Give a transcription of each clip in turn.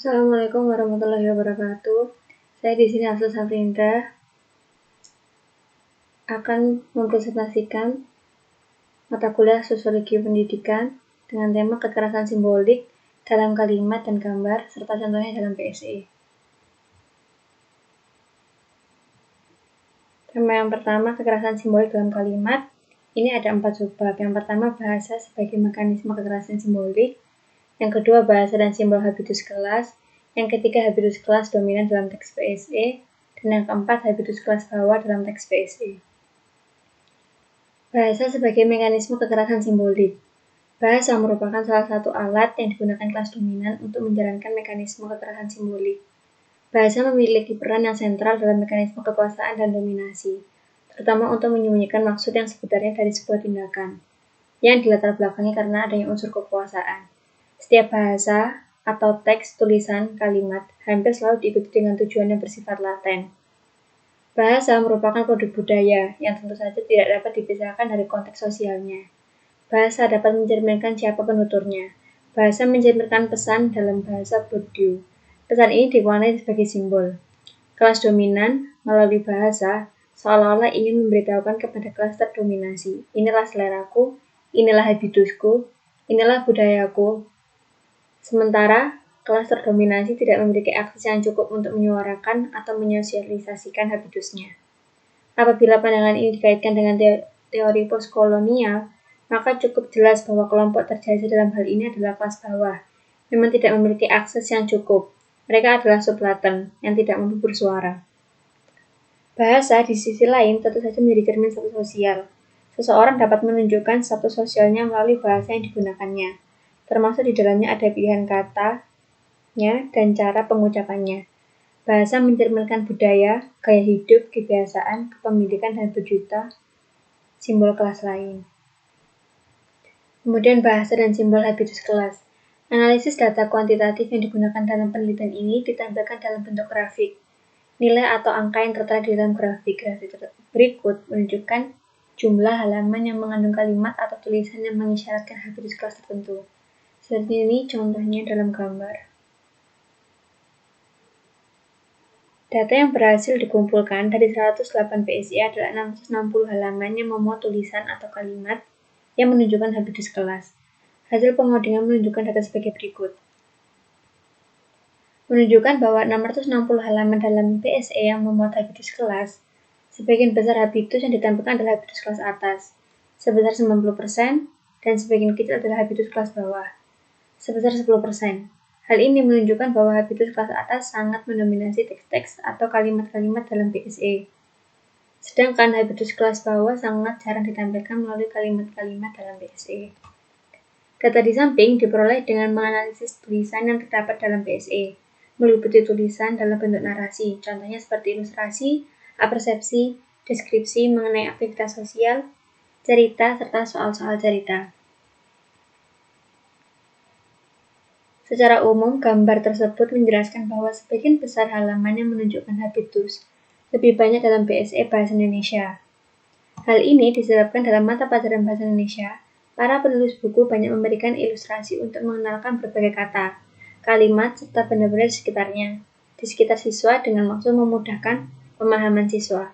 Assalamualaikum warahmatullahi wabarakatuh. Saya di sini Afsa Safrinda akan mempresentasikan mata kuliah Sosiologi Pendidikan dengan tema kekerasan simbolik dalam kalimat dan gambar serta contohnya dalam PSE. Tema yang pertama, kekerasan simbolik dalam kalimat. Ini ada 4 subbab. Yang pertama, bahasa sebagai mekanisme kekerasan simbolik. Yang kedua, bahasa dan simbol habitus kelas. Yang ketiga, habitus kelas dominan dalam teks PSE. Dan yang keempat, habitus kelas bawah dalam teks PSE. Bahasa sebagai mekanisme kekerasan simbolik. Bahasa merupakan salah satu alat yang digunakan kelas dominan untuk menjalankan mekanisme kekerasan simbolik. Bahasa memiliki peran yang sentral dalam mekanisme kekuasaan dan dominasi, terutama untuk menyembunyikan maksud yang sebenarnya dari sebuah tindakan, yang dilatar belakangi karena adanya unsur kekuasaan. Setiap bahasa atau teks, tulisan, kalimat hampir selalu diikuti dengan tujuan yang bersifat laten. Bahasa merupakan produk budaya yang tentu saja tidak dapat dipisahkan dari konteks sosialnya. Bahasa dapat mencerminkan siapa penuturnya. Bahasa mencerminkan pesan dalam bahasa Bourdieu. Pesan ini diwarnai sebagai simbol. Kelas dominan melalui bahasa seolah-olah ingin memberitahukan kepada kelas terdominasi, inilah seleraku, inilah habitusku, inilah budayaku. Sementara kelas terdominasi tidak memiliki akses yang cukup untuk menyuarakan atau menyosialisasikan habitusnya. Apabila pandangan ini dikaitkan dengan teori postkolonial, maka cukup jelas bahwa kelompok terjajah dalam hal ini adalah kelas bawah, memang tidak memiliki akses yang cukup. Mereka adalah sublaten yang tidak mampu bersuara. Bahasa di sisi lain tentu saja menjadi cermin status sosial. Seseorang dapat menunjukkan status sosialnya melalui bahasa yang digunakannya, termasuk di dalamnya ada pilihan katanya dan cara pengucapannya. Bahasa mencerminkan budaya, gaya hidup, kebiasaan, kepemilikan, dan berjuta simbol kelas lain. Kemudian bahasa dan simbol habitus kelas. Analisis data kuantitatif yang digunakan dalam penelitian ini ditampilkan dalam bentuk grafik. Nilai atau angka yang tertera di dalam grafik berikut menunjukkan jumlah halaman yang mengandung kalimat atau tulisan yang mengisyaratkan habitus kelas tertentu. Seperti ini contohnya dalam gambar. Data yang berhasil dikumpulkan dari 108 PSI adalah 660 halaman yang memuat tulisan atau kalimat yang menunjukkan habitus kelas. Hasil pengodingan menunjukkan data sebagai berikut. Menunjukkan bahwa 660 halaman dalam PSE yang memuat habitus kelas, sebagian besar habitus yang ditampilkan adalah habitus kelas atas, sebesar 90%, dan sebagian kecil adalah habitus kelas bawah, sebesar 10%. Hal ini menunjukkan bahwa habitus kelas atas sangat mendominasi teks-teks atau kalimat-kalimat dalam PSE. Sedangkan habitus kelas bawah sangat jarang ditampilkan melalui kalimat-kalimat dalam PSE. Data di samping diperoleh dengan menganalisis tulisan yang terdapat dalam PSE, meliputi tulisan dalam bentuk narasi, contohnya seperti ilustrasi, apersepsi, deskripsi mengenai aktivitas sosial, cerita, serta soal-soal cerita. Secara umum, gambar tersebut menjelaskan bahwa sebagian besar halaman yang menunjukkan habitus lebih banyak dalam PSE Bahasa Indonesia. Hal ini disebabkan dalam mata pelajaran Bahasa Indonesia, para penulis buku banyak memberikan ilustrasi untuk mengenalkan berbagai kata, kalimat, serta benda-benda di sekitarnya, di sekitar siswa dengan maksud memudahkan pemahaman siswa.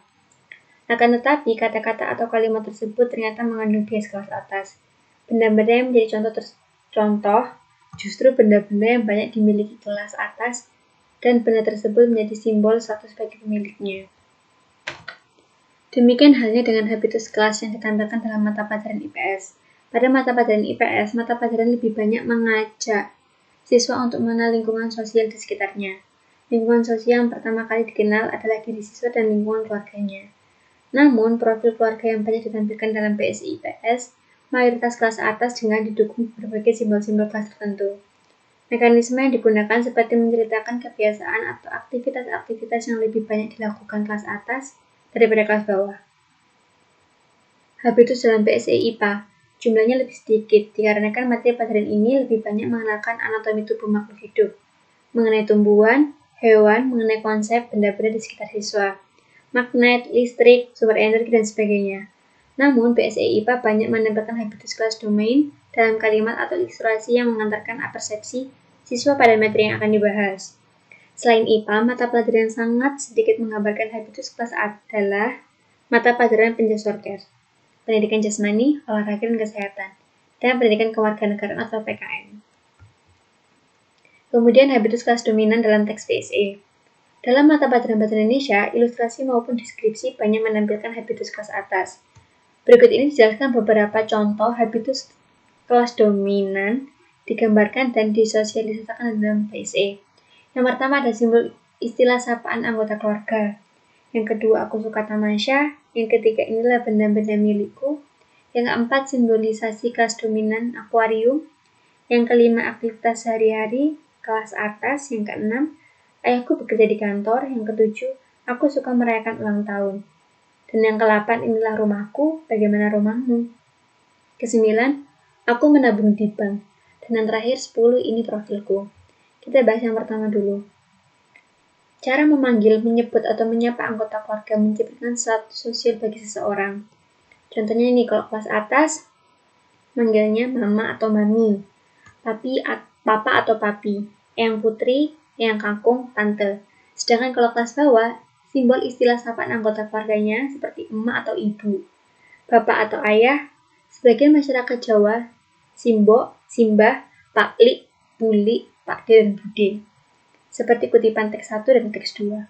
Akan tetapi, kata-kata atau kalimat tersebut ternyata mengandung bias kelas atas. Benda-benda yang menjadi contoh justru benda-benda yang banyak dimiliki kelas atas, dan benda tersebut menjadi simbol status bagi pemiliknya. Demikian halnya dengan habitus kelas yang ditampilkan dalam mata pelajaran IPS. Pada mata pelajaran IPS, mata pelajaran lebih banyak mengajak siswa untuk mengenal lingkungan sosial di sekitarnya. Lingkungan sosial yang pertama kali dikenal adalah diri siswa dan lingkungan keluarganya. Namun, profil keluarga yang banyak ditampilkan dalam PSI IPS, mayoritas kelas atas dengan didukung berbagai simbol-simbol kelas tertentu. Mekanisme yang digunakan seperti menceritakan kebiasaan atau aktivitas-aktivitas yang lebih banyak dilakukan kelas atas daripada kelas bawah. Habitus dalam PSE IPA jumlahnya lebih sedikit dikarenakan materi pelajaran ini lebih banyak mengenalkan anatomi tubuh makhluk hidup, mengenai tumbuhan, hewan, mengenai konsep benda-benda di sekitar siswa, magnet, listrik, sumber energi, dan sebagainya. Namun, PSE IPA banyak menempatkan habitus kelas domain dalam kalimat atau ilustrasi yang mengantarkan apersepsi, siswa pada materi yang akan dibahas. Selain IPA, mata pelajaran yang sangat sedikit menggambarkan habitus kelas adalah mata pelajaran penjasorker, pendidikan jasmani, olahraga dan kesehatan, dan pendidikan kewarganegaraan atau PKN. Kemudian habitus kelas dominan dalam teks PSE. Dalam mata pelajaran bahasa Indonesia, ilustrasi maupun deskripsi banyak menampilkan habitus kelas atas. Berikut ini dijelaskan beberapa contoh habitus kelas dominan digambarkan dan disosialisasikan dalam PSE. Yang pertama ada simbol istilah sapaan anggota keluarga. Yang kedua, aku suka tamasya. Yang ketiga, inilah benda-benda milikku. Yang keempat, simbolisasi kelas dominan akuarium. Yang kelima, aktivitas sehari-hari kelas atas. Yang keenam, ayahku bekerja di kantor. Yang ketujuh, aku suka merayakan ulang tahun. Dan yang ke-8, inilah rumahku, bagaimana rumahmu? Ke-9, aku menabung di bank. Dan yang terakhir 10, ini profilku. Kita bahas yang pertama dulu. Cara memanggil, menyebut, atau menyapa anggota keluarga menciptakan status sosial bagi seseorang. Contohnya ini, kalau kelas atas, manggilnya mama atau mami, papa atau papi, eyang putri, eyang kakung, tante. Sedangkan kalau kelas bawah, simbol istilah sapaan anggota keluarganya seperti emak atau ibu, bapak atau ayah. Sebagian masyarakat Jawa, simbo, simbah, paklik, buli, pakde, dan bude. Seperti kutipan teks 1 dan teks 2.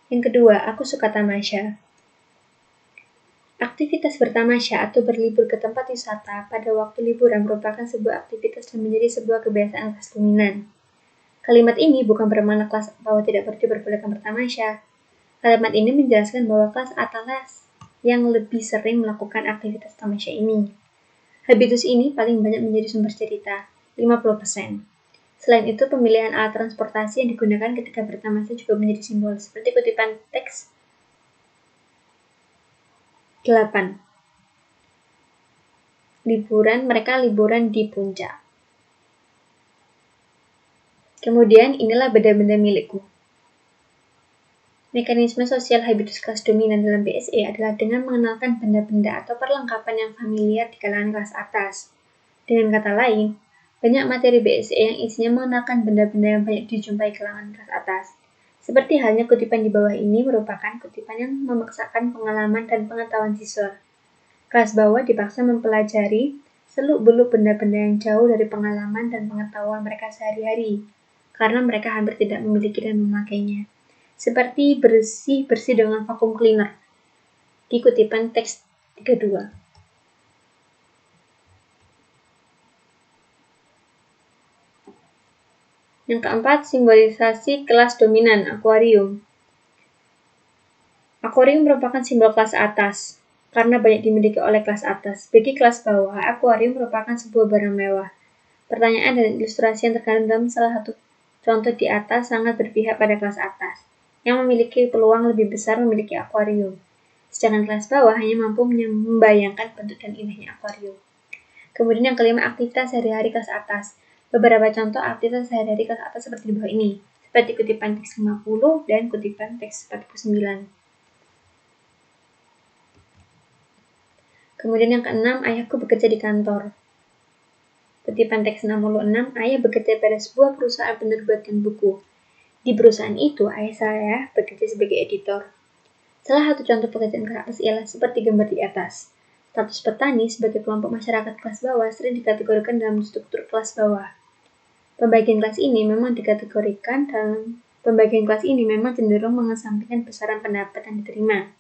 Yang kedua, aku suka tamasya. Aktivitas bertamasya atau berlibur ke tempat wisata pada waktu liburan merupakan sebuah aktivitas dan menjadi sebuah kebiasaan kelas dominan. Kalimat ini bukan bermakna kelas bawah tidak diperbolehkan bertamasya. Kalimat ini menjelaskan bahwa kelas atas yang lebih sering melakukan aktivitas tamasya ini. Habitus ini paling banyak menjadi sumber cerita, 50%. Selain itu, pemilihan alat transportasi yang digunakan ketika bertamasya juga menjadi simbol, seperti kutipan teks 8. Mereka liburan di puncak. Kemudian, inilah benda-benda milikku. Mekanisme sosial habitus kelas dominan dalam PSE adalah dengan mengenalkan benda-benda atau perlengkapan yang familiar di kalangan kelas atas. Dengan kata lain, banyak materi BSE yang isinya mengenalkan benda-benda yang banyak dijumpai kalangan kelas atas. Seperti halnya kutipan di bawah ini merupakan kutipan yang memaksakan pengalaman dan pengetahuan siswa. Kelas bawah dipaksa mempelajari seluk-beluk benda-benda yang jauh dari pengalaman dan pengetahuan mereka sehari-hari, karena mereka hampir tidak memiliki dan memakainya. Seperti bersih-bersih dengan vacuum cleaner di kutipan teks 32. Yang keempat, simbolisasi kelas dominan, akuarium. Akuarium merupakan simbol kelas atas, karena banyak dimiliki oleh kelas atas. Bagi kelas bawah, akuarium merupakan sebuah barang mewah. Pertanyaan dan ilustrasi yang terkandung dalam salah satu contoh di atas sangat berpihak pada kelas atas, yang memiliki peluang lebih besar memiliki akuarium. Sedangkan kelas bawah hanya mampu membayangkan bentuk dan indahnya akuarium. Kemudian yang kelima, aktivitas sehari-hari kelas atas. Beberapa contoh aktivitas sehari-hari kelas atas seperti di bawah ini, seperti kutipan teks 50 dan kutipan teks 49. Kemudian yang keenam, ayahku bekerja di kantor. Kutipan teks 66, ayah bekerja pada sebuah perusahaan penerbitkan buku. Di perusahaan itu, ayah saya bekerja sebagai editor. Salah satu contoh pekerjaan kelas atas ialah seperti gambar di atas. Status petani sebagai kelompok masyarakat kelas bawah sering dikategorikan dalam struktur kelas bawah. Pembagian kelas ini memang cenderung mengesampingkan besaran pendapat yang diterima.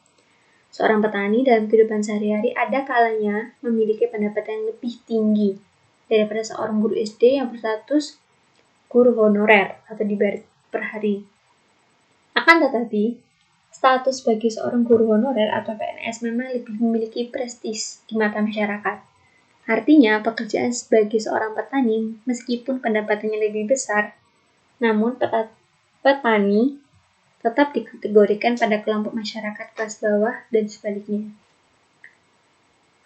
Seorang petani dalam kehidupan sehari-hari ada kalanya memiliki pendapat yang lebih tinggi daripada seorang guru SD yang berstatus guru honorer atau dibayar per hari. Akan tetapi, status bagi seorang guru honorer atau PNS memang lebih memiliki prestis di mata masyarakat. Artinya, pekerjaan sebagai seorang petani, meskipun pendapatannya lebih besar, namun petani tetap dikategorikan pada kelompok masyarakat kelas bawah dan sebaliknya.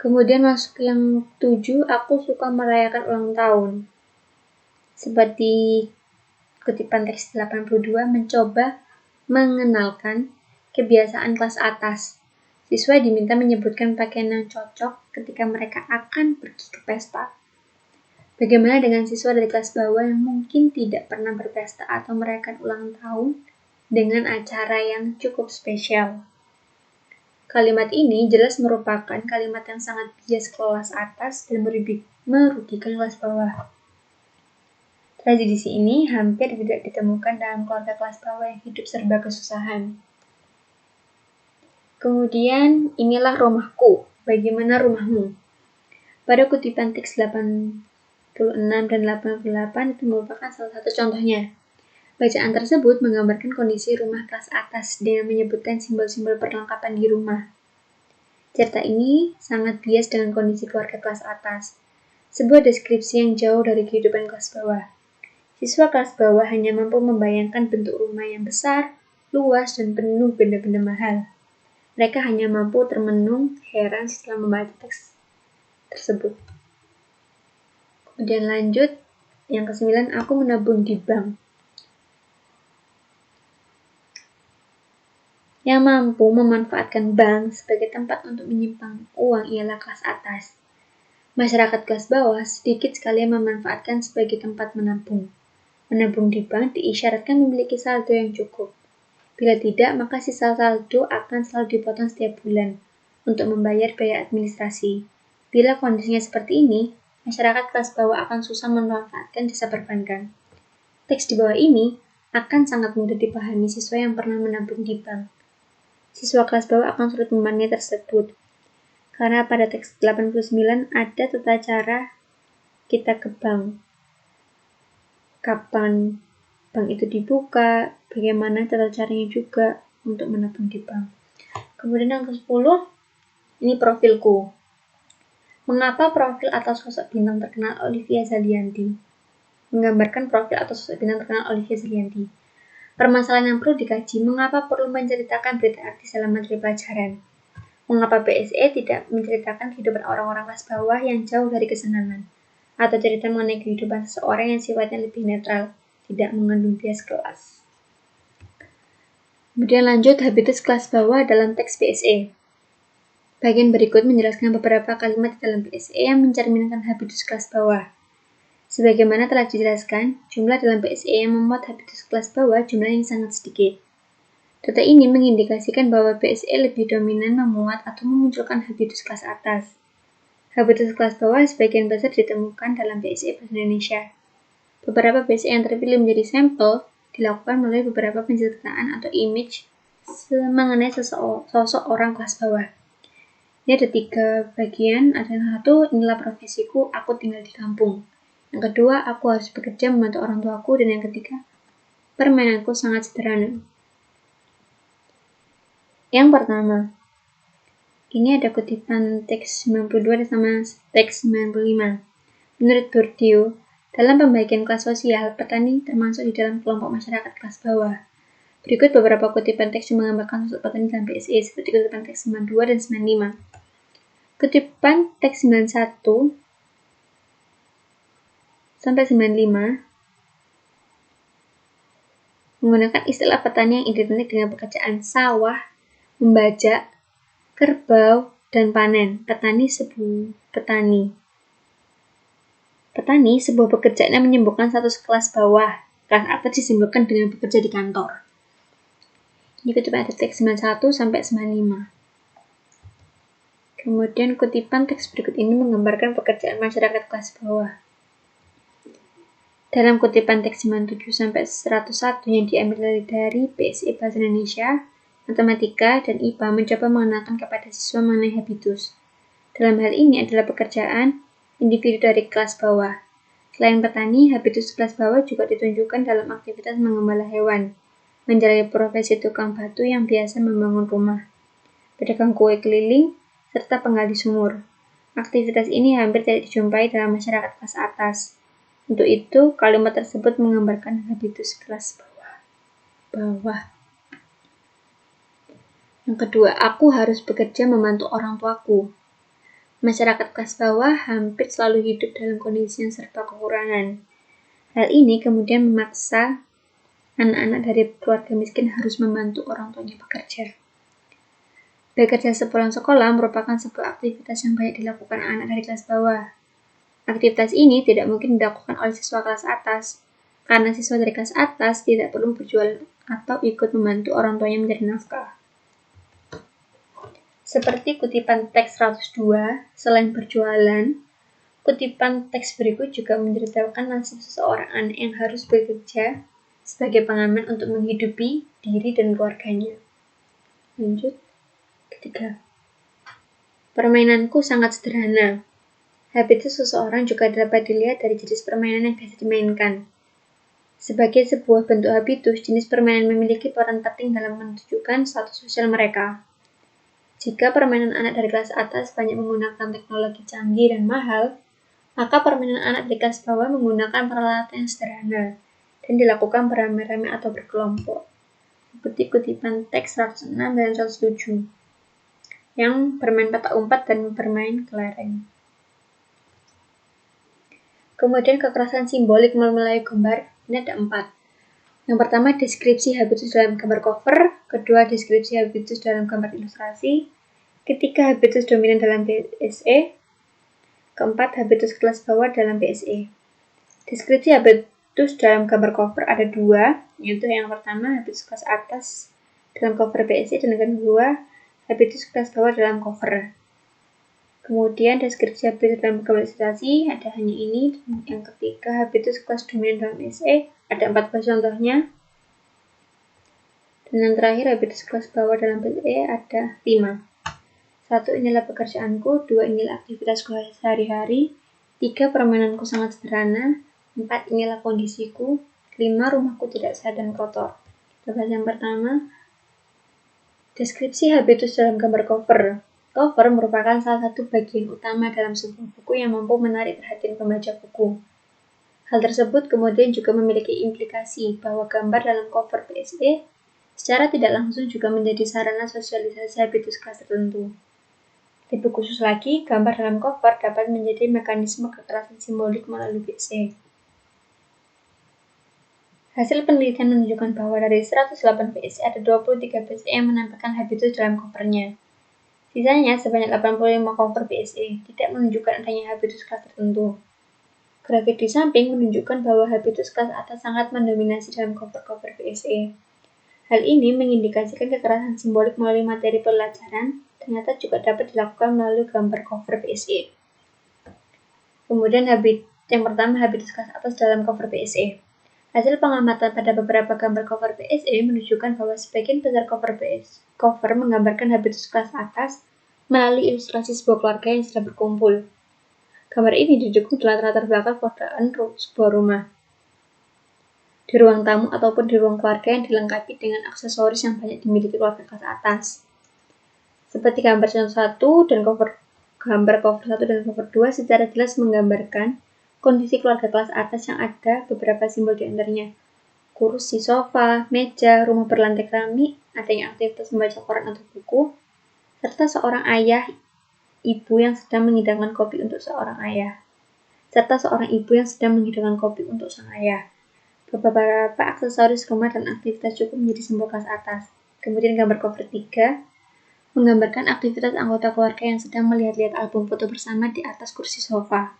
Kemudian masuk yang 7, aku suka merayakan ulang tahun. Seperti kutipan teks 82 mencoba mengenalkan kebiasaan kelas atas. Siswa diminta menyebutkan pakaian yang cocok ketika mereka akan pergi ke pesta. Bagaimana dengan siswa dari kelas bawah yang mungkin tidak pernah berpesta atau merayakan ulang tahun dengan acara yang cukup spesial? Kalimat ini jelas merupakan kalimat yang sangat bias kelas atas dan merugikan kelas bawah. Tradisi ini hampir tidak ditemukan dalam keluarga kelas bawah yang hidup serba kesusahan. Kemudian, inilah rumahku, bagaimana rumahmu? Pada kutipan teks 86 dan 88 itu merupakan salah satu contohnya. Bacaan tersebut menggambarkan kondisi rumah kelas atas dengan menyebutkan simbol-simbol perlengkapan di rumah. Cerita ini sangat bias dengan kondisi keluarga kelas atas, sebuah deskripsi yang jauh dari kehidupan kelas bawah. Siswa kelas bawah hanya mampu membayangkan bentuk rumah yang besar, luas, dan penuh benda-benda mahal. Mereka hanya mampu termenung heran setelah membaca teks tersebut. Kemudian lanjut, yang ke-9, aku menabung di bank. Yang mampu memanfaatkan bank sebagai tempat untuk menyimpan uang ialah kelas atas. Masyarakat kelas bawah sedikit sekali memanfaatkan sebagai tempat menabung. Menabung di bank diisyaratkan memiliki saldo yang cukup. Bila tidak, maka sisa saldo akan selalu dipotong setiap bulan untuk membayar biaya administrasi. Bila kondisinya seperti ini, masyarakat kelas bawah akan susah memanfaatkan jasa perbankan. Teks di bawah ini akan sangat mudah dipahami siswa yang pernah menabung di bank. Siswa kelas bawah akan sulit memahami tersebut, karena pada teks 89 ada tata cara kita ke bank. Kapan bank itu dibuka, bagaimana tata caranya juga untuk menabung di bank. Kemudian yang ke-10, ini profilku. Mengapa profil atau sosok bintang terkenal Olivia Zalianty? Menggambarkan profil atau sosok bintang terkenal Olivia Zalianty. Permasalahan yang perlu dikaji, mengapa perlu menceritakan berita artis dalam materi pelajaran? Mengapa PSE tidak menceritakan kehidupan orang-orang kelas bawah yang jauh dari kesenangan? Atau cerita mengenai kehidupan seseorang yang sifatnya lebih netral, tidak mengandung bias kelas. Kemudian lanjut, habitus kelas bawah dalam teks PSE. Bagian berikut menjelaskan beberapa kalimat dalam PSE yang mencerminkan habitus kelas bawah. Sebagaimana telah dijelaskan, jumlah dalam PSE yang memuat habitus kelas bawah jumlahnya sangat sedikit. Data ini mengindikasikan bahwa PSE lebih dominan memuat atau memunculkan habitus kelas atas. Habitus kelas bawah sebagian besar ditemukan dalam PSE Bahasa Indonesia. Beberapa PSE yang terpilih menjadi sampel dilakukan melalui beberapa penceritaan atau image mengenai sosok orang kelas bawah. Ini ada 3 bagian. Ada yang satu, inilah profesiku, aku tinggal di kampung. Yang kedua, aku harus bekerja membantu orang tuaku. Dan yang ketiga, permainanku sangat sederhana. Yang pertama, ini ada kutipan teks 92 sama teks 95. Menurut Bourdieu, dalam pembagian kelas sosial, petani termasuk di dalam kelompok masyarakat kelas bawah. Berikut beberapa kutipan teks yang menggambarkan sosok petani dalam PSE, seperti kutipan teks 92 dan 95. Kutipan teks 91 sampai 95 menggunakan istilah petani yang identik dengan pekerjaan sawah, membajak, kerbau, dan panen. Petani, sebuah pekerjaan yang menyembuhkan status kelas bawah. Kelas atas disimbolkan dengan bekerja di kantor. Ini kutipan teks 91 sampai 95. Kemudian kutipan teks berikut ini menggambarkan pekerjaan masyarakat kelas bawah. Dalam kutipan teks 97 sampai 101 yang diambil dari PSE Bahasa Indonesia, Matematika, dan IPA mencoba mengenalkan kepada siswa mengenai habitus. Dalam hal ini adalah pekerjaan individu dari kelas bawah. Selain petani, habitus kelas bawah juga ditunjukkan dalam aktivitas mengembala hewan, menjalani profesi tukang batu yang biasa membangun rumah, pedagang kue keliling, serta penggali sumur. Aktivitas ini hampir tidak dijumpai dalam masyarakat kelas atas. Untuk itu, kalimat tersebut menggambarkan habitus kelas bawah. Yang kedua, aku harus bekerja membantu orang tuaku. Masyarakat kelas bawah hampir selalu hidup dalam kondisi yang serba kekurangan. Hal ini kemudian memaksa anak-anak dari keluarga miskin harus membantu orang tuanya bekerja. Bekerja sepulang sekolah merupakan sebuah aktivitas yang banyak dilakukan anak dari kelas bawah. Aktivitas ini tidak mungkin dilakukan oleh siswa kelas atas, karena siswa dari kelas atas tidak perlu berjualan atau ikut membantu orang tuanya mencari nafkah. Seperti kutipan teks 102, selain berjualan, kutipan teks berikut juga menceritakan nasib seseorang anak yang harus bekerja sebagai pengamen untuk menghidupi diri dan keluarganya. Lanjut. Ketiga. Permainanku sangat sederhana. Habitus seseorang juga dapat dilihat dari jenis permainan yang biasa dimainkan. Sebagai sebuah bentuk habitus, jenis permainan memiliki peran penting dalam menunjukkan status sosial mereka. Jika permainan anak dari kelas atas banyak menggunakan teknologi canggih dan mahal, maka permainan anak dari kelas bawah menggunakan peralatan yang sederhana dan dilakukan beramai-ramai atau berkelompok. Seperti kutipan teks 106 dan 107 yang bermain petak umpet dan bermain kelereng. Kemudian kekerasan simbolik melalui gambar, ini ada 4. Yang pertama, deskripsi habitus dalam gambar cover. Kedua, deskripsi habitus dalam gambar ilustrasi. Ketiga, habitus dominan dalam BSE. Keempat, habitus kelas bawah dalam BSE. Deskripsi habitus dalam gambar cover ada 2, yaitu yang pertama, habitus kelas atas dalam cover BSE, dan yang kedua, habitus kelas bawah dalam cover. Kemudian deskripsi habitus dalam gambar ilustrasi ada hanya ini. Yang ketiga, habitus kelas dominan dalam SE ada 14 contohnya. Dan yang terakhir, habitus kelas bawah dalam SE ada 5. 1. Inilah pekerjaanku. 2. Inilah aktivitasku sehari-hari. 3. Permainanku sangat sederhana. 4. Inilah kondisiku. 5. Rumahku tidak sehat dan kotor. Kita bahas yang pertama. Deskripsi habitus dalam gambar cover. Cover merupakan salah satu bagian utama dalam sebuah buku yang mampu menarik perhatian pembaca buku. Hal tersebut kemudian juga memiliki implikasi bahwa gambar dalam cover BSE secara tidak langsung juga menjadi sarana sosialisasi habitus kelas tertentu. Lebih khusus lagi, gambar dalam cover dapat menjadi mekanisme kekerasan simbolik melalui BSE. Hasil penelitian menunjukkan bahwa dari 108 BSE ada 23 BSE yang menampilkan habitus dalam covernya. Sisanya, sebanyak 85 cover BSE, tidak menunjukkan adanya habitus kelas tertentu. Grafik di samping menunjukkan bahwa habitus kelas atas sangat mendominasi dalam cover-cover BSE. Hal ini mengindikasikan kekerasan simbolik melalui materi pelajaran, ternyata juga dapat dilakukan melalui gambar cover BSE. Kemudian yang pertama, habitus kelas atas dalam cover BSE. Hasil pengamatan pada beberapa gambar cover BSE menunjukkan bahwa sebagian besar cover menggambarkan habitus kelas atas melalui ilustrasi sebuah keluarga yang sedang berkumpul. Gambar ini didukung dengan latar belakang keadaan sebuah rumah, di ruang tamu ataupun di ruang keluarga yang dilengkapi dengan aksesoris yang banyak dimiliki keluarga kelas atas. Seperti gambar 1 dan gambar cover 1 dan cover 2 secara jelas menggambarkan kondisi keluarga kelas atas yang ada beberapa simbol di antaranya. Kursi, sofa, meja, rumah berlantai keramik, adanya aktivitas membaca koran atau buku, serta seorang ayah, ibu yang sedang menghidangkan kopi untuk seorang ayah. Sang ayah. Beberapa aksesoris rumah dan aktivitas cukup menjadi simbol kelas atas. Kemudian gambar cover 3 menggambarkan aktivitas anggota keluarga yang sedang melihat-lihat album foto bersama di atas kursi sofa.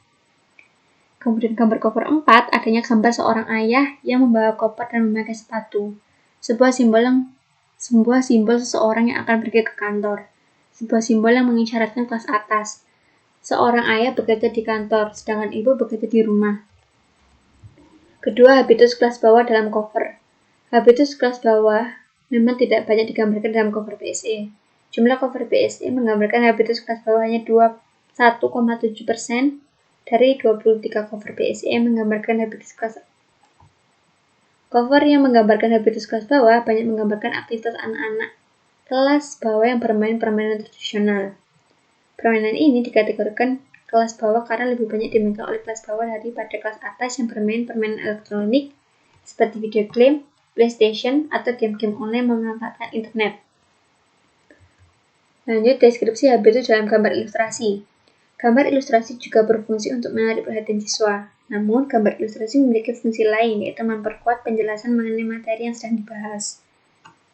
Kemudian gambar cover 4 adanya gambar seorang ayah yang membawa koper dan memakai sepatu. Sebuah simbol seseorang yang akan pergi ke kantor. Sebuah simbol yang mengisyaratkan kelas atas. Seorang ayah bekerja di kantor, sedangkan ibu bekerja di rumah. Kedua, habitus kelas bawah dalam cover. Habitus kelas bawah memang tidak banyak digambarkan dalam cover BSE. Jumlah cover BSE menggambarkan habitus kelas bawah hanya 1,7% dari 23 cover BSE yang menggambarkan habitus kelas. Cover yang menggambarkan habitus kelas bawah banyak menggambarkan aktivitas anak-anak kelas bawah yang bermain permainan tradisional. Permainan ini dikategorikan kelas bawah karena lebih banyak dimainkan oleh kelas bawah daripada kelas atas yang bermain permainan elektronik seperti video game, PlayStation, atau game-game online memanfaatkan internet. Lanjut, deskripsi habitus dalam gambar ilustrasi. Gambar ilustrasi juga berfungsi untuk menarik perhatian siswa. Namun, gambar ilustrasi memiliki fungsi lain, yaitu memperkuat penjelasan mengenai materi yang sedang dibahas.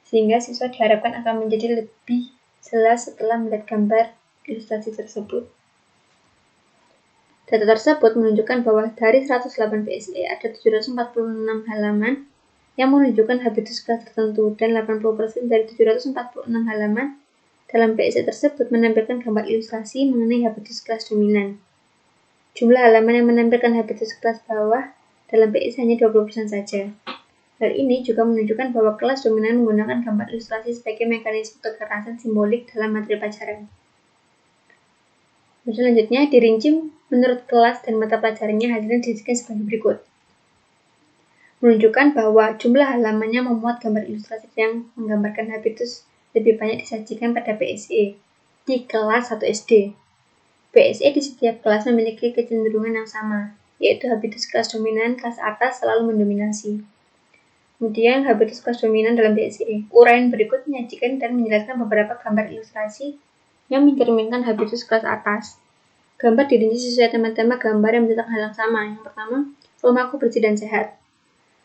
Sehingga siswa diharapkan akan menjadi lebih jelas setelah melihat gambar ilustrasi tersebut. Data tersebut menunjukkan bahwa dari 108 PSE ada 746 halaman yang menunjukkan habitus kelas tertentu dan 80% dari 746 halaman dalam PSE tersebut menampilkan gambar ilustrasi mengenai habitus kelas dominan. Jumlah halaman yang menampilkan habitus kelas bawah dalam PSE hanya 20% saja. Hal ini juga menunjukkan bahwa kelas dominan menggunakan gambar ilustrasi sebagai mekanisme kekerasan simbolik dalam materi pelajaran. Selanjutnya, dirinci menurut kelas dan mata pelajarannya, hasilnya disajikan sebagai berikut. Menunjukkan bahwa jumlah halamannya memuat gambar ilustrasi yang menggambarkan habitus lebih banyak disajikan pada PSE di kelas 1 SD. PSE di setiap kelas memiliki kecenderungan yang sama, yaitu habitus kelas dominan kelas atas selalu mendominasi. Kemudian, habitus kelas dominan dalam PSE. Uraian berikut menyajikan dan menjelaskan beberapa gambar ilustrasi yang mencerminkan habitus kelas atas. Gambar dirinci sesuai tema-tema gambar yang menceritakan hal yang sama. Yang pertama, rumahku bersih dan sehat.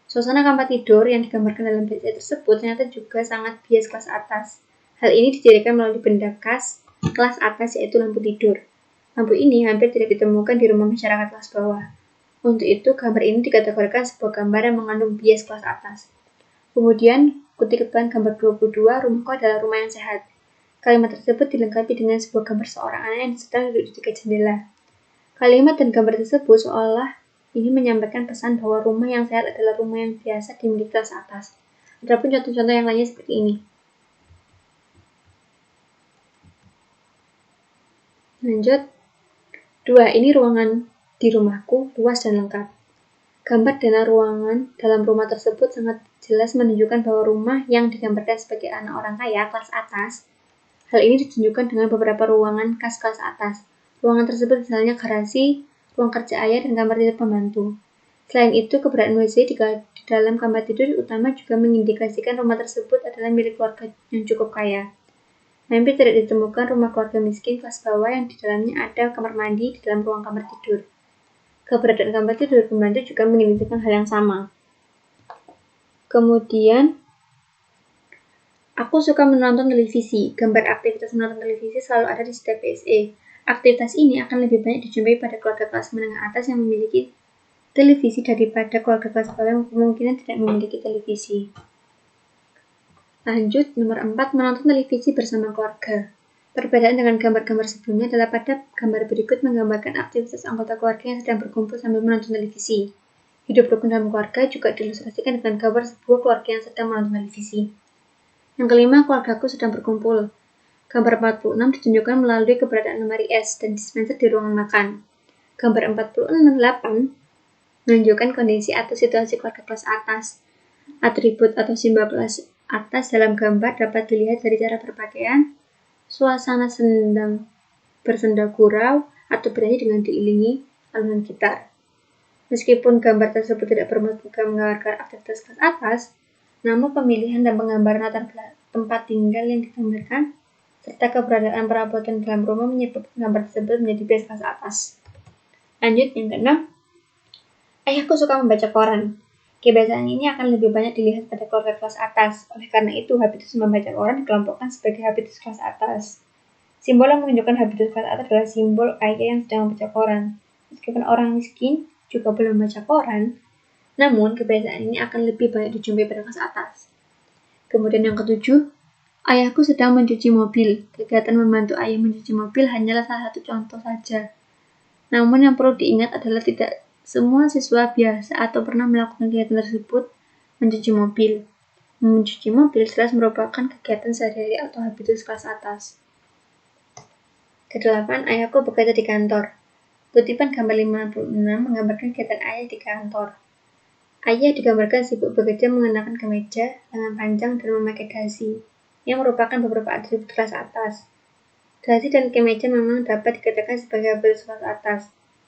Suasana kamar tidur yang digambarkan dalam PSE tersebut ternyata juga sangat bias kelas atas. Hal ini didirikan melalui benda khas kelas atas, yaitu lampu tidur. Lampu ini hampir tidak ditemukan di rumah masyarakat kelas bawah. Untuk itu, gambar ini dikategorikan sebuah gambar yang mengandung bias kelas atas. Kemudian, kutipan gambar 22, rumahku adalah rumah yang sehat. Kalimat tersebut dilengkapi dengan sebuah gambar seorang anak yang sedang duduk di dekat jendela. Kalimat dan gambar tersebut seolah ini menyampaikan pesan bahwa rumah yang sehat adalah rumah yang biasa dimiliki kelas atas. Adapun contoh-contoh yang lainnya seperti ini. Lanjut. 2. Ini ruangan di rumahku, luas dan lengkap. Gambar dana ruangan dalam rumah tersebut sangat jelas menunjukkan bahwa rumah yang digambarkan sebagai anak orang kaya kelas atas. Hal ini ditunjukkan dengan beberapa ruangan khas kelas atas. Ruangan tersebut misalnya garasi, ruang kerja ayah, dan kamar tidur pembantu. Selain itu, keberadaan WC di dalam kamar tidur utama juga mengindikasikan rumah tersebut adalah milik keluarga yang cukup kaya. Hampir tidak ditemukan rumah keluarga miskin kelas bawah yang di dalamnya ada kamar mandi di dalam ruang kamar tidur. Keberadaan kamar tidur pembantu juga mengindikasikan hal yang sama. Kemudian, aku suka menonton televisi. Gambar aktivitas menonton televisi selalu ada di setiap PSE. Aktivitas ini akan lebih banyak dijumpai pada keluarga kelas menengah atas yang memiliki televisi daripada keluarga kelas bawah yang kemungkinan tidak memiliki televisi. Lanjut, nomor 4, menonton televisi bersama keluarga. Perbedaan dengan gambar-gambar sebelumnya adalah pada gambar berikut menggambarkan aktivitas anggota keluarga yang sedang berkumpul sambil menonton televisi. Hidup rukun dalam keluarga juga diilustrasikan dengan gambar sebuah keluarga yang sedang menonton televisi. Yang kelima, keluargaku sedang berkumpul. Gambar 46 ditunjukkan melalui keberadaan lemari es dan dispenser di ruangan makan. Gambar 48 menunjukkan kondisi atau situasi keluarga kelas atas. Atribut atau simbol kelas atas dalam gambar dapat dilihat dari cara berpakaian, suasana sedang bersenda gurau, atau bernyanyi dengan diiringi alunan gitar. Meskipun gambar tersebut tidak bermaksud menggambarkan aktivitas kelas atas, namun pemilihan dan penggambaran latar tempat tinggal yang digambarkan serta keberadaan perabotan dalam rumah menyebabkan gambar tersebut menjadi bias kelas atas. Lanjut, yang keenam. Ayahku suka membaca koran. Kebiasaan ini akan lebih banyak dilihat pada keluarga kelas atas. Oleh karena itu, habitus membaca koran dikelompokkan sebagai habitus kelas atas. Simbol yang menunjukkan habitus kelas atas adalah simbol ayah yang sedang membaca koran. Meskipun orang miskin juga belum membaca koran, namun kebiasaan ini akan lebih banyak dijumpai pada kelas atas. Kemudian yang ketujuh, ayahku sedang mencuci mobil. Kegiatan membantu ayah mencuci mobil hanyalah salah satu contoh saja. Namun yang perlu diingat adalah tidak semua siswa biasa atau pernah melakukan kegiatan tersebut mencuci mobil. Mencuci mobil jelas merupakan kegiatan sehari-hari atau habitus kelas atas. Kedelapan, ayahku bekerja di kantor. Kutipan gambar 56 menggambarkan kegiatan ayah di kantor. Ayah digambarkan sibuk bekerja mengenakan kemeja, lengan panjang, dan memakai dasi, yang merupakan beberapa atribut kelas atas. Dasi dan kemeja memang dapat dikatakan sebagai habitus kelas atas,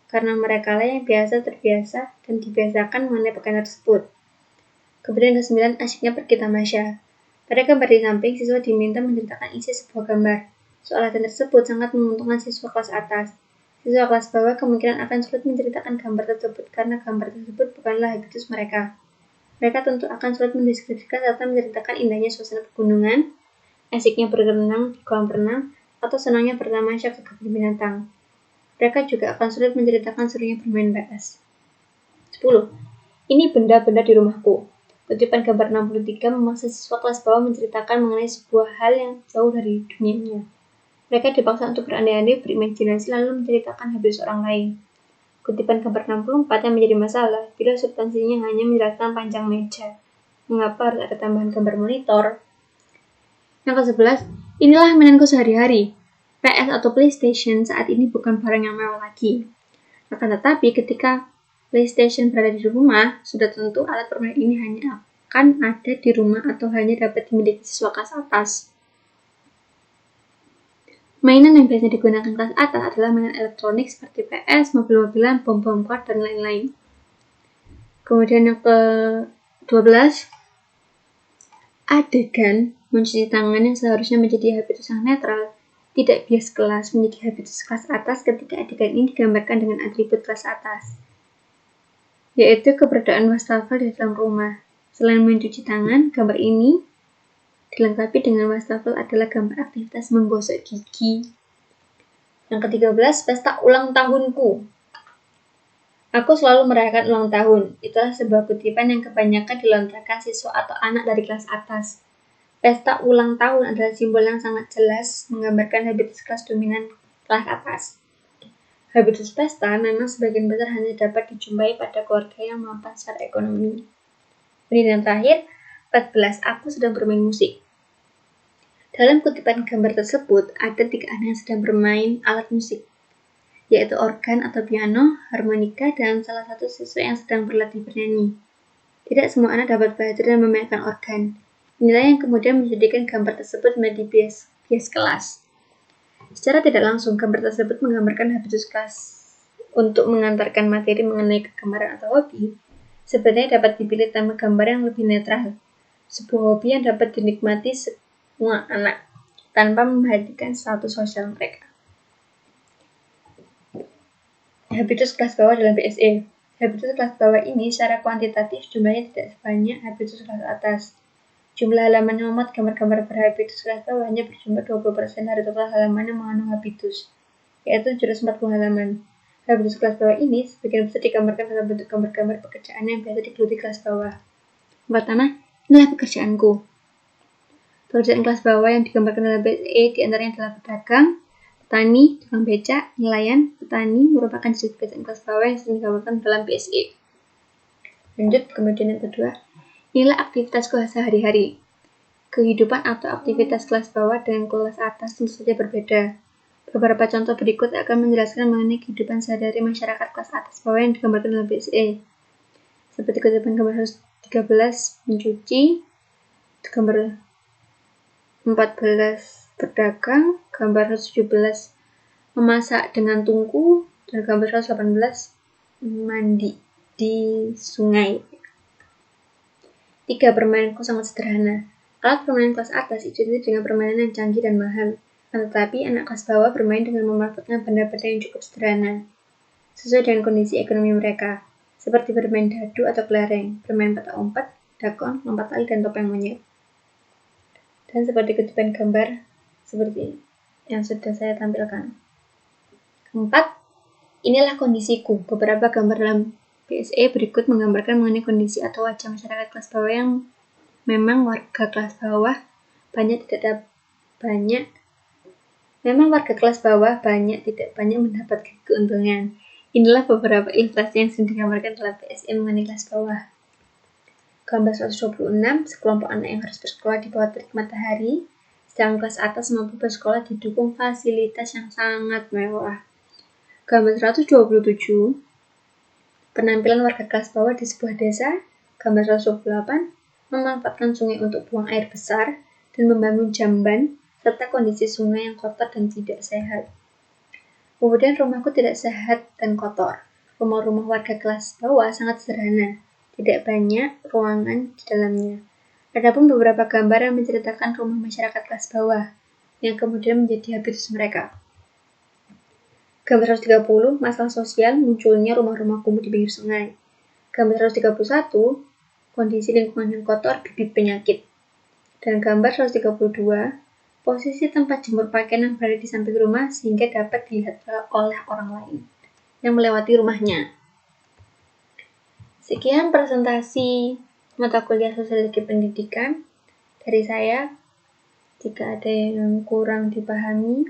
karena mereka lah yang terbiasa, dan dibiasakan mengenai pakaian tersebut. Kemudian ke-9, asyiknya pergi tamasya. Pada gambar di samping, siswa diminta menceritakan isi sebuah gambar. Soal latihan tersebut sangat menguntungkan siswa kelas atas. Siswa kelas bawah kemungkinan akan sulit menceritakan gambar tersebut karena gambar tersebut bukanlah habitus mereka. Mereka tentu akan sulit mendeskripsikan serta menceritakan indahnya suasana pegunungan, asyiknya berenang di kolam renang, atau senangnya bertamasya ke kebun binatang. Mereka juga akan sulit menceritakan serunya bermain PS. 10. Ini benda-benda di rumahku. Kutipan gambar 63 memaksa siswa kelas bawah menceritakan mengenai sebuah hal yang jauh dari dunianya. Mereka dipaksa untuk berandai-andai, berimajinasi, lalu menceritakan habis orang lain. Kutipan gambar 64 yang menjadi masalah bila substansinya hanya menjelaskan panjang meja. Mengapa harus ada tambahan gambar monitor? Yang ke-11, inilah mainanku sehari-hari. PS atau PlayStation saat ini bukan barang yang mewah lagi. Akan tetapi ketika PlayStation berada di rumah, sudah tentu alat permainan ini hanya akan ada di rumah atau hanya dapat dimiliki siswa kelas atas. Mainan yang biasanya digunakan kelas atas adalah mainan elektronik seperti PS, mobil-mobilan, bom-bom kuat, dan lain-lain. Kemudian yang ke-12, adegan mencuci tangan yang seharusnya menjadi habitus yang netral, tidak bias kelas menjadi habitus kelas atas ketika adegan ini digambarkan dengan atribut kelas atas, yaitu keberadaan wastafel di dalam rumah. Selain mencuci tangan, gambar ini dilengkapi dengan wastafel adalah gambar aktivitas menggosok gigi. Yang ke-13, pesta ulang tahunku. Aku selalu merayakan ulang tahun. Itulah sebuah kutipan yang kebanyakan dilontarkan siswa atau anak dari kelas atas. Pesta ulang tahun adalah simbol yang sangat jelas menggambarkan habitus kelas dominan kelas atas. Habitus pesta memang sebagian besar hanya dapat dijumpai pada keluarga yang mampan secara ekonomi. Kemudian yang terakhir, 14. Aku sedang bermain musik. Dalam kutipan gambar tersebut, ada 3 anak yang sedang bermain alat musik, yaitu organ atau piano, harmonika, dan salah satu siswa yang sedang berlatih bernyanyi. Tidak semua anak dapat belajar dan memainkan organ. Inilah yang kemudian menjadikan gambar tersebut menjadi bias kelas. Secara tidak langsung, gambar tersebut menggambarkan habitus kelas untuk mengantarkan materi mengenai kegemaran atau hobi. Sebenarnya dapat dipilih tema gambar yang lebih netral, sebuah hobi yang dapat dinikmati semua anak tanpa memperhatikan status sosial mereka. Habitus kelas bawah dalam PSE. Habitus kelas bawah ini secara kuantitatif jumlahnya tidak sebanyak habitus kelas atas. Jumlah halaman yang memuat gambar-gambar berhabitus kelas bawah hanya berjumlah 20% dari total halaman yang mengandung habitus, yaitu 740 halaman. Habitus kelas bawah ini sebagian besar digambarkan dalam bentuk gambar-gambar pekerjaan yang biasa digeluti kelas bawah. Pertama, inilah pekerjaanku. Pekerjaan kelas bawah yang digambarkan dalam PSE diantaranya adalah pedagang, petani, tukang becak, nelayan. Petani merupakan jenis pekerjaan kelas bawah yang sering digambarkan dalam PSE. Lanjut, kemudian yang kedua, inilah aktivitasku sehari-hari. Kehidupan atau aktivitas kelas bawah dengan kelas atas tentu saja berbeda. Beberapa contoh berikut akan menjelaskan mengenai kehidupan sehari-hari masyarakat kelas atas bawah yang digambarkan dalam PSE. Seperti kutipan gambar 113, mencuci, gambar 14, berdagang, gambar 117, memasak dengan tungku, dan gambar 118, mandi di sungai. 3. Permainanku sangat sederhana. Alat permainan kelas atas identik dengan permainan yang canggih dan mahal, tetapi anak kelas bawah bermain dengan memanfaatkan benda-benda yang cukup sederhana, sesuai dengan kondisi ekonomi mereka, seperti bermain dadu atau kelereng, bermain petak umpet, dakon, lompat tali, dan topeng monyet. Dan seperti kutipan gambar seperti yang sudah saya tampilkan. 4. Inilah kondisiku. Beberapa gambar dalam PSE berikut menggambarkan mengenai kondisi atau wajah masyarakat kelas bawah yang memang warga kelas bawah banyak tidak mendapat keuntungan. Inilah beberapa ilustrasi yang sering digambarkan dalam PSE mengenai kelas bawah. Gambar 126, sekelompok anak yang harus bersekolah di bawah terik matahari, sedang kelas atas mampu bersekolah didukung fasilitas yang sangat mewah. Gambar 127, penampilan warga kelas bawah di sebuah desa. Gambar 128, memanfaatkan sungai untuk buang air besar dan membangun jamban, serta kondisi sungai yang kotor dan tidak sehat. Kemudian rumahku tidak sehat dan kotor. Rumah-rumah warga kelas bawah sangat sederhana, tidak banyak ruangan di dalamnya. Adapun beberapa gambar yang menceritakan rumah masyarakat kelas bawah, yang kemudian menjadi habitus mereka. Gambar 130, masalah sosial munculnya rumah-rumah kumuh di pinggir sungai. Gambar 131, kondisi lingkungan yang kotor, bibit penyakit. Dan gambar 132, Posisi tempat jemur pakaian yang berada di samping rumah sehingga dapat dilihat oleh orang lain yang melewati rumahnya. Sekian presentasi mata kuliah Sosiologi Pendidikan dari saya. Jika ada yang kurang dipahami,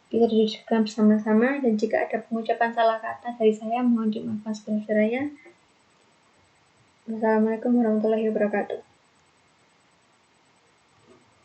bisa didiskusikan bersama-sama, dan jika ada pengucapan salah kata dari saya, mohon dimaafkan sebesar-besarnya. Wassalamualaikum warahmatullahi wabarakatuh.